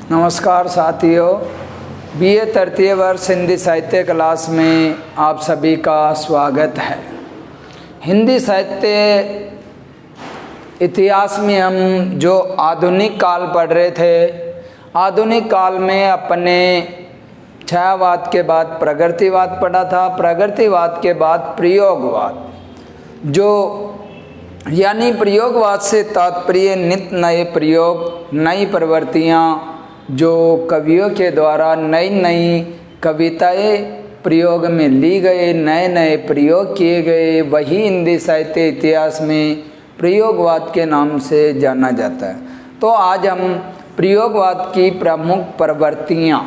नमस्कार साथियों, बीए तृतीय वर्ष हिंदी साहित्य क्लास में आप सभी का स्वागत है। हिंदी साहित्य इतिहास में हम जो आधुनिक काल पढ़ रहे थे, आधुनिक काल में अपने छायावाद के बाद प्रगतिवाद पढ़ा था, प्रगतिवाद के बाद प्रयोगवाद, जो यानी प्रयोगवाद से तात्पर्य नित्य नए प्रयोग, नई प्रवृत्तियाँ जो कवियों के द्वारा नई नई कविताएं प्रयोग में ली गए, नए नए प्रयोग किए गए, वही हिंदी साहित्य इतिहास में प्रयोगवाद के नाम से जाना जाता है। तो आज हम प्रयोगवाद की प्रमुख प्रवृत्तियाँ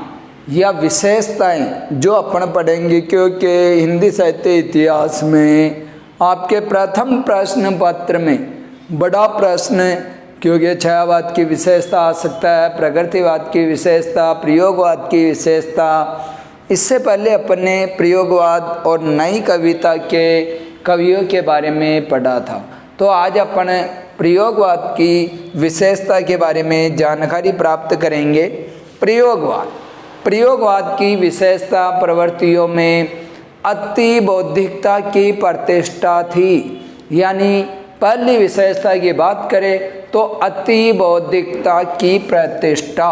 या विशेषताएं जो अपन पढ़ेंगे, क्योंकि हिंदी साहित्य इतिहास में आपके प्रथम प्रश्न पत्र में बड़ा प्रश्न, क्योंकि छायावाद की विशेषता आ सकता है, प्रगतिवाद की विशेषता, प्रयोगवाद की विशेषता। इससे पहले अपन ने प्रयोगवाद और नई कविता के कवियों के बारे में पढ़ा था। तो आज अपन प्रयोगवाद की विशेषता के बारे में जानकारी प्राप्त करेंगे। प्रयोगवाद की विशेषता प्रवृत्तियों में अति बौद्धिकता की प्रतिष्ठा थी। यानी पहली विशेषता की बात करें तो अति बौद्धिकता की प्रतिष्ठा।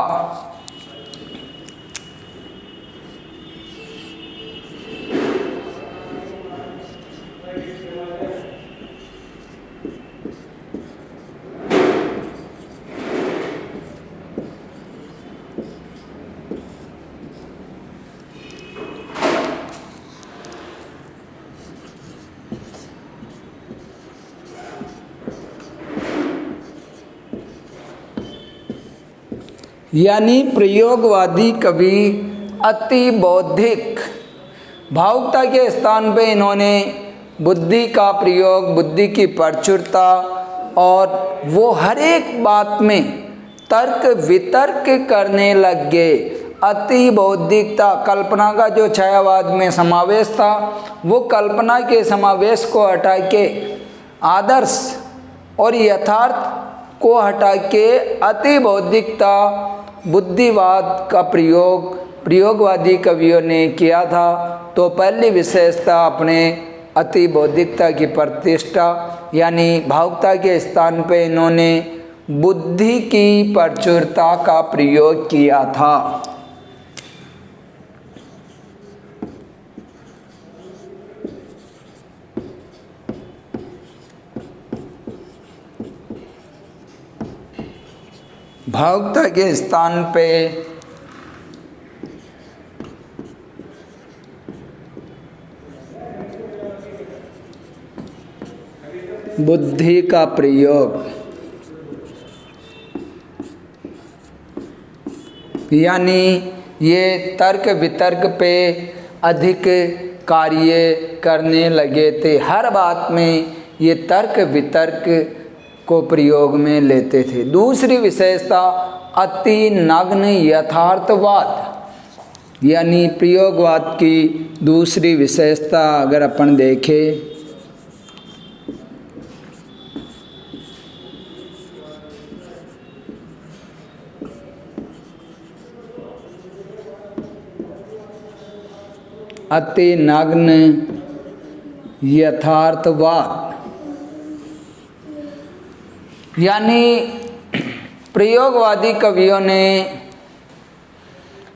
यानी प्रयोगवादी कवि अति बौद्धिक, भावुकता के स्थान पे इन्होंने बुद्धि का प्रयोग, बुद्धि की प्रचुरता, और वो हर एक बात में तर्क वितर्क करने लग गए। अति बौद्धिकता, कल्पना का जो छायावाद में समावेश था, वो कल्पना के समावेश को हटा के आदर्श और यथार्थ को हटा के अति बौद्धिकता, बुद्धिवाद का प्रयोग प्रयोगवादी कवियों ने किया था। तो पहली विशेषता अपने अति बौद्धिकता की प्रतिष्ठा, यानी भावुकता के स्थान पे इन्होंने बुद्धि की प्रचुरता का प्रयोग किया था। भावुकता के स्थान पे बुद्धि का प्रयोग, यानी ये तर्क वितर्क पे अधिक कार्य करने लगे थे। हर बात में ये तर्क वितर्क को प्रयोग में लेते थे। दूसरी विशेषता अति नग्न यथार्थवाद, यानी प्रयोगवाद की दूसरी विशेषता अगर अपन देखें अति नग्न यथार्थवाद, यानी प्रयोगवादी कवियों ने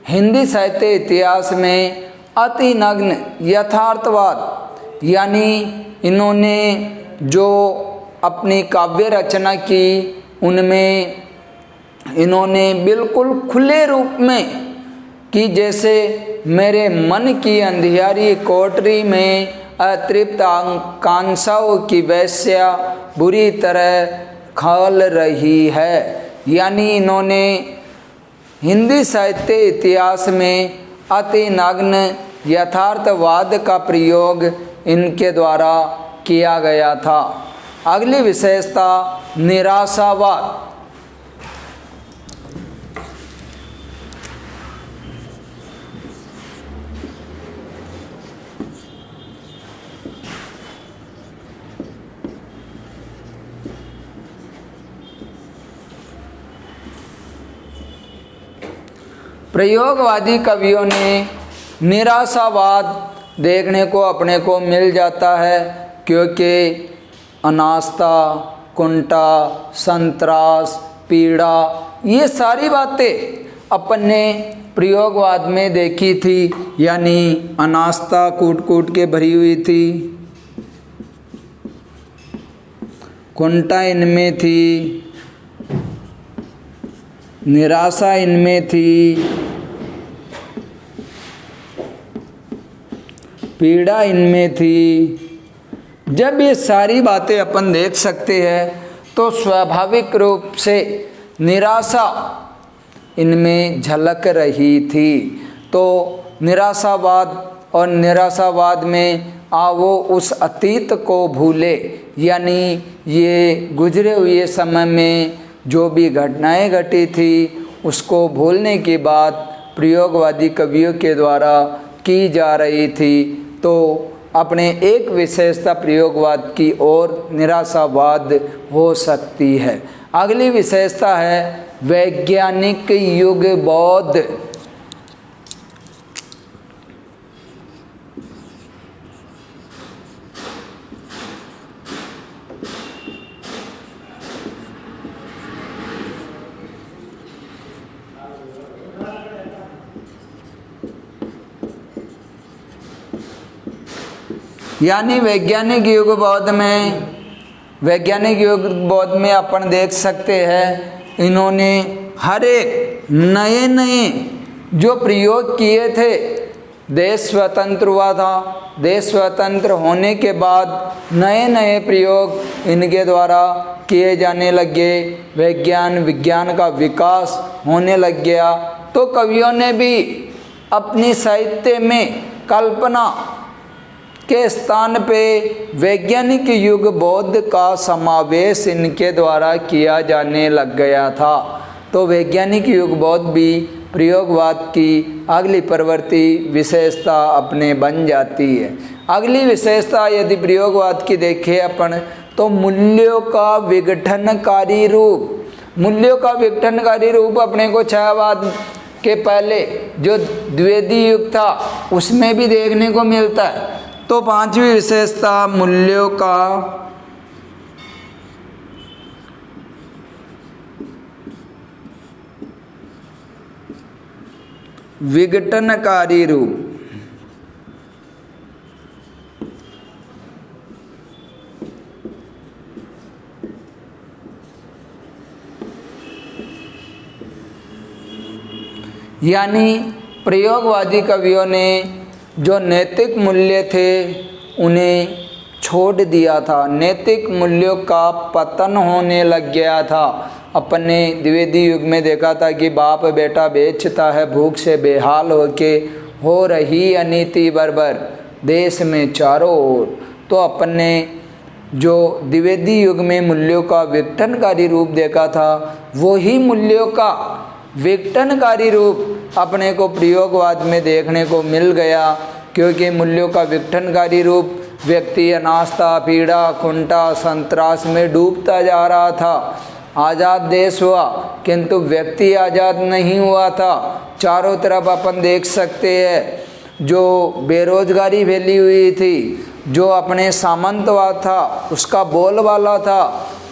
हिंदी साहित्य इतिहास में अति नग्न यथार्थवाद, यानी इन्होंने जो अपनी काव्य रचना की, उनमें इन्होंने बिल्कुल खुले रूप में कि जैसे मेरे मन की अंधियारी कोठरी में अतृप्त आकांक्षाओं की वेश्या बुरी तरह खल रही है। यानी इन्होंने हिंदी साहित्य इतिहास में अति नग्न यथार्थवाद का प्रयोग इनके द्वारा किया गया था। अगली विशेषता निराशावाद, प्रयोगवादी कवियों ने निराशावाद देखने को अपने को मिल जाता है, क्योंकि अनास्था, कुंठा, संतरास, पीड़ा, ये सारी बातें अपन ने प्रयोगवाद में देखी थी। यानी अनास्था कूट कूट के भरी हुई थी, कुंठा इनमें थी, निराशा इनमें थी, पीड़ा इनमें थी। जब ये सारी बातें अपन देख सकते हैं तो स्वाभाविक रूप से निराशा इनमें झलक रही थी। तो निराशावाद और निराशावाद में वो उस अतीत को भूले, यानी ये गुजरे हुए समय में जो भी घटनाएं घटी थी उसको भूलने की बात प्रयोगवादी कवियों के द्वारा की जा रही थी। तो अपने एक विशेषता प्रयोगवाद की और निराशावाद हो सकती है। अगली विशेषता है वैज्ञानिक युग बौद्ध। यानी वैज्ञानिक युग बौद्ध में अपन देख सकते हैं इन्होंने हर एक नए नए जो प्रयोग किए थे। देश स्वतंत्र हुआ था, देश स्वतंत्र होने के बाद नए नए प्रयोग इनके द्वारा किए जाने लगे, विज्ञान का विकास होने लग गया। तो कवियों ने भी अपनी साहित्य में कल्पना के स्थान पे वैज्ञानिक युग बौद्ध का समावेश इनके द्वारा किया जाने लग गया था। तो वैज्ञानिक युग बौद्ध भी प्रयोगवाद की अगली प्रवृत्ति विशेषता अपने बन जाती है। अगली विशेषता यदि प्रयोगवाद की देखें अपन तो मूल्यों का विघटनकारी रूप। मूल्यों का विघटनकारी रूप अपने को छायावाद के पहले जो द्विवेदी युग था उसमें भी देखने को मिलता है। तो पांचवी विशेषता मूल्यों का विघटनकारी रूप। यानी प्रयोगवादी कवियों ने जो नैतिक मूल्य थे उन्हें छोड़ दिया था, नैतिक मूल्यों का पतन होने लग गया था। अपन ने द्विवेदी युग में देखा था कि बाप बेटा बेचता है, भूख से बेहाल होके हो रही अनीति बर्बर देश में चारों ओर। तो अपन ने जो द्विवेदी युग में मूल्यों का विघटनकारी रूप देखा था वही मूल्यों का विघटनकारी रूप अपने को प्रयोगवाद में देखने को मिल गया, क्योंकि मूल्यों का विघटनकारी रूप व्यक्ति अनास्था, पीड़ा, कुंठा, संतरास में डूबता जा रहा था। आज़ाद देश हुआ किंतु व्यक्ति आज़ाद नहीं हुआ था। चारों तरफ अपन देख सकते हैं जो बेरोजगारी फैली हुई थी, जो अपने सामंतवाद था उसका बोलबाला था।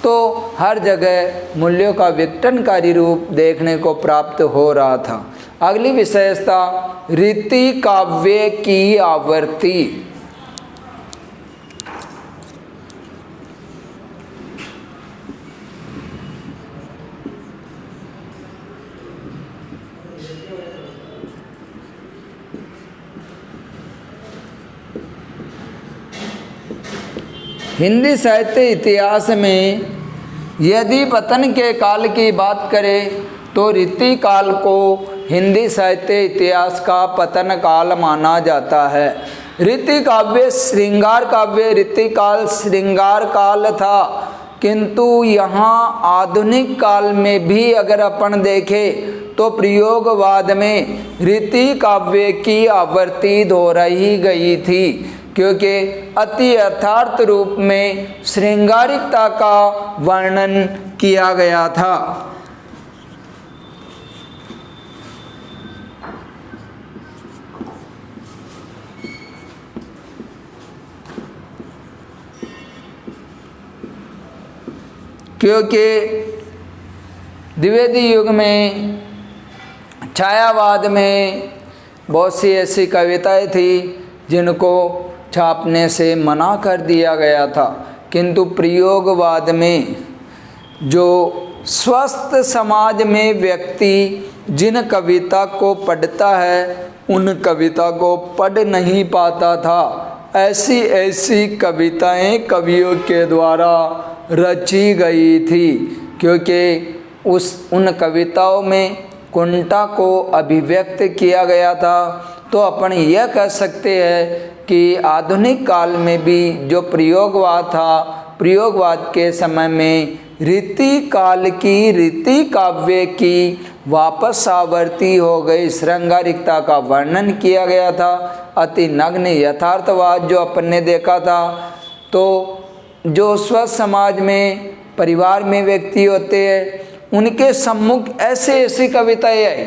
तो हर जगह मूल्यों का विघटनकारी रूप देखने को प्राप्त हो रहा था। अगली विशेषता रीति काव्य की आवृत्ति। हिंदी साहित्य इतिहास में यदि पतन के काल की बात करें तो रीति काल को हिंदी साहित्य इतिहास का पतन काल माना जाता है। रीति काव्य श्रृंगार काव्य, रीति काल श्रृंगार काल था, किंतु यहाँ आधुनिक काल में भी अगर अपन देखें तो प्रयोगवाद में रीति काव्य की आवृत्ति दोहराई गई थी, क्योंकि अति यथार्थ रूप में श्रृंगारिकता का वर्णन किया गया था। क्योंकि द्विवेदी युग में छायावाद में बहुत सी ऐसी कविताएं थी जिनको छापने से मना कर दिया गया था, किंतु प्रयोगवाद में जो स्वस्थ समाज में व्यक्ति जिन कविता को पढ़ता है उन कविता को पढ़ नहीं पाता था। ऐसी ऐसी कविताएं कवियों के द्वारा रची गई थी, क्योंकि उन कविताओं में कुंठा को अभिव्यक्त किया गया था। तो अपन यह कह सकते हैं कि आधुनिक काल में भी जो प्रयोगवाद था, प्रयोगवाद के समय में रीति काल की, रीति काव्य की वापस आवृत्ति हो गई, श्रृंगारिकता का वर्णन किया गया था। अति नग्न यथार्थवाद जो अपन ने देखा था, तो जो स्वस्थ समाज में परिवार में व्यक्ति होते हैं उनके सम्मुख ऐसे ऐसी कविताएं आई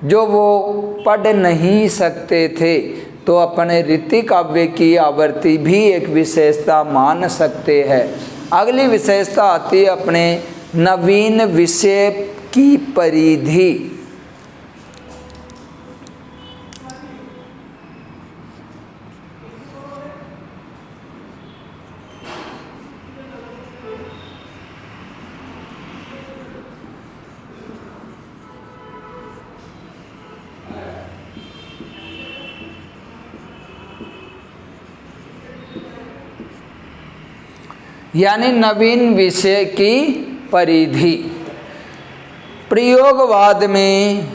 जो वो पढ़ नहीं सकते थे। तो अपने रीति काव्य की आवृत्ति भी एक विशेषता मान सकते हैं। अगली विशेषता आती है अपने नवीन विषय की परिधि। यानी नवीन विषय की परिधि। प्रयोगवाद में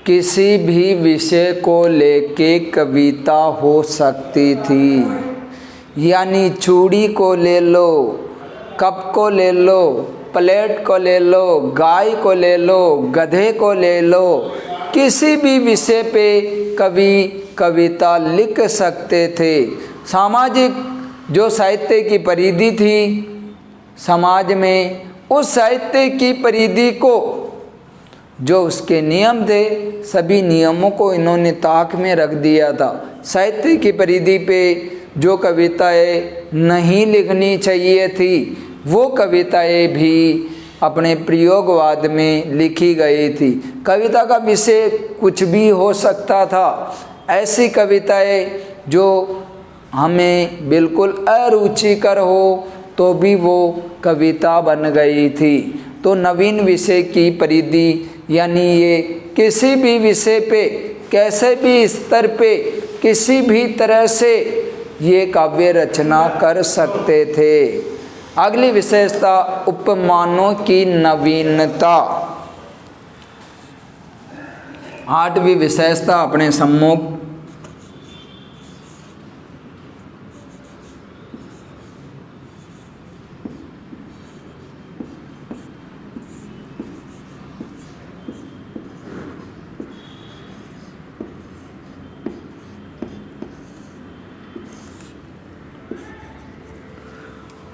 किसी भी विषय को लेके कविता हो सकती थी, यानी चूड़ी को ले लो, कप को ले लो, प्लेट को ले लो, गाय को ले लो, गधे को ले लो, किसी भी विषय पे कवि कविता लिख सकते थे। सामाजिक जो साहित्य की परिधि थी समाज में, उस साहित्य की परिधि को जो उसके नियम थे सभी नियमों को इन्होंने ताक में रख दिया था। साहित्य की परिधि पे जो कविताएं नहीं लिखनी चाहिए थी वो कविताएं भी अपने प्रयोगवाद में लिखी गई थी। कविता का विषय कुछ भी हो सकता था। ऐसी कविताएं जो हमें बिल्कुल अरुचिकर हो तो भी वो कविता बन गई थी। तो नवीन विषय की परिधि यानी ये किसी भी विषय पे, कैसे भी स्तर पे, किसी भी तरह से ये काव्य रचना कर सकते थे। अगली विशेषता उपमानों की नवीनता। 8वीं विशेषता अपने सम्मुख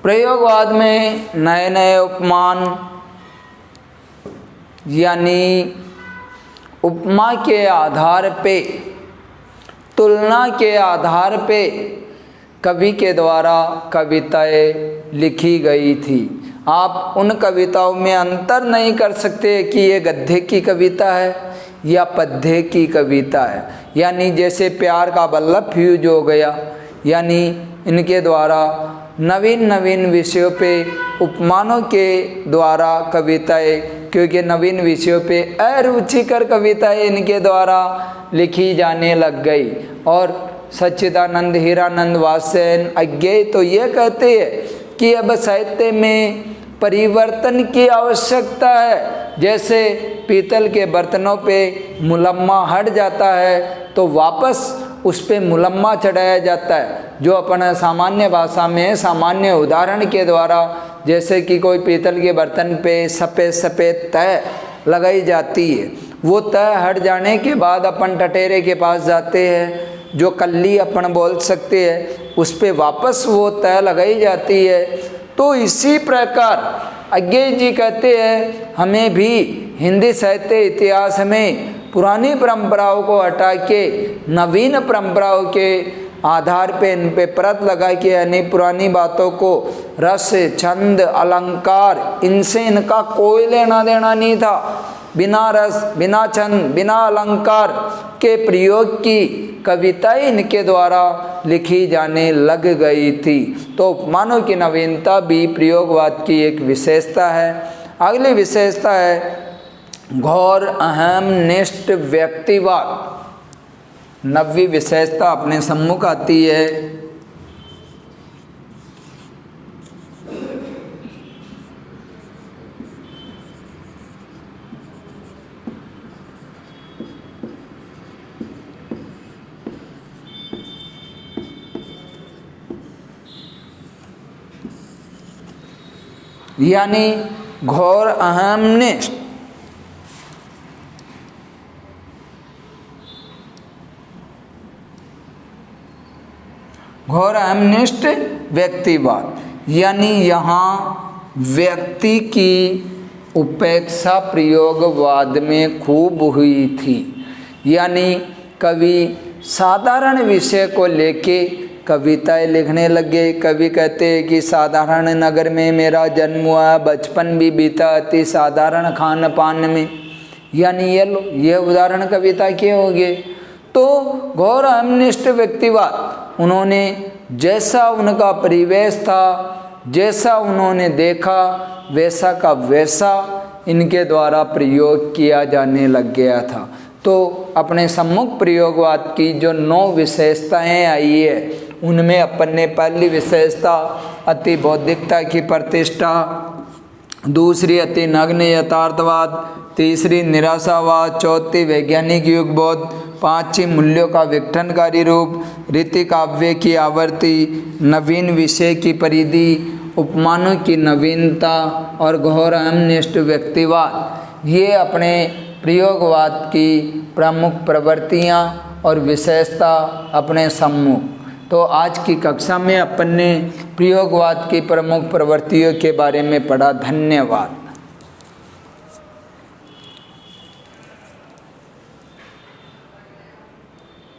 प्रयोगवाद में नए नए उपमान यानी उपमा के आधार पे, तुलना के आधार पे कवि के द्वारा कविताएं लिखी गई थी। आप उन कविताओं में अंतर नहीं कर सकते कि ये गद्य की कविता है या पद्य की कविता है। यानी जैसे प्यार का बल्लभ फ्यूज हो गया, यानी इनके द्वारा नवीन नवीन विषयों पे उपमानों के द्वारा कविताएं, क्योंकि नवीन विषयों पे अरुचिकर कविताएं इनके द्वारा लिखी जाने लग गई। और सच्चिदानंद, हीरानंद, वात्स्यायन, अज्ञेय तो ये कहते हैं कि अब साहित्य में परिवर्तन की आवश्यकता है। जैसे पीतल के बर्तनों पे मुलम्मा हट जाता है तो वापस उस पे मुलम्मा चढ़ाया जाता है, जो अपन सामान्य भाषा में सामान्य उदाहरण के द्वारा, जैसे कि कोई पीतल के बर्तन पे सफ़ेद सफ़ेद तय लगाई जाती है, वो तय हट जाने के बाद अपन टटेरे के पास जाते हैं, जो कल्ली अपन बोल सकते हैं, उस पे वापस वो तय लगाई जाती है। तो इसी प्रकार अज्ञेय जी कहते हैं हमें भी हिंदी साहित्य इतिहास में पुरानी परंपराओं को हटा के नवीन परंपराओं के आधार पे इन पे परत लगा कि यानी पुरानी बातों को रस, छंद, अलंकार, इनसे इनका कोई लेना देना नहीं था। बिना रस, बिना छंद, बिना अलंकार के प्रयोग की कविताएं इनके द्वारा लिखी जाने लग गई थी। तो उपमानों की नवीनता भी प्रयोगवाद की एक विशेषता है। अगली विशेषता है घोर अहम निष्ठ व्यक्तिवाद। 9वीं विशेषता अपने सम्मुख आती है। यानी घोर अहम निष्ठ घोर अहमनिष्ठ व्यक्तिवाद, यानी यहाँ व्यक्ति की उपेक्षा प्रयोगवाद में खूब हुई थी। यानी कवि साधारण विषय को लेके कविताएं लिखने लगे। कवि कहते हैं कि साधारण नगर में मेरा जन्म हुआ, बचपन भी बीता अति साधारण खान पान में। यानी ये उदाहरण कविता के हो गए। तो घोर अहमनिष्ठ व्यक्तिवाद, उन्होंने जैसा उनका परिवेश था, जैसा उन्होंने देखा, वैसा का वैसा इनके द्वारा प्रयोग किया जाने लग गया था। तो अपने सम्मुख प्रयोगवाद की जो 9 विशेषताएं आई है, उनमें अपन ने पहली विशेषता अति बौद्धिकता की प्रतिष्ठा, दूसरी अति नग्न यथार्थवाद, तीसरी निराशावाद, चौथी वैज्ञानिक युगबोध, 5वीं मूल्यों का विघटनकारी रूप, रीति काव्य की आवृत्ति, नवीन विषय की परिधि, उपमानों की नवीनता और घोर अहमनिष्ठ व्यक्तिवाद, ये अपने प्रयोगवाद की प्रमुख प्रवृत्तियाँ और विशेषता अपने सम्मुख। तो आज की कक्षा में अपन ने प्रयोगवाद की प्रमुख प्रवृत्तियों के बारे में पढ़ा। धन्यवाद।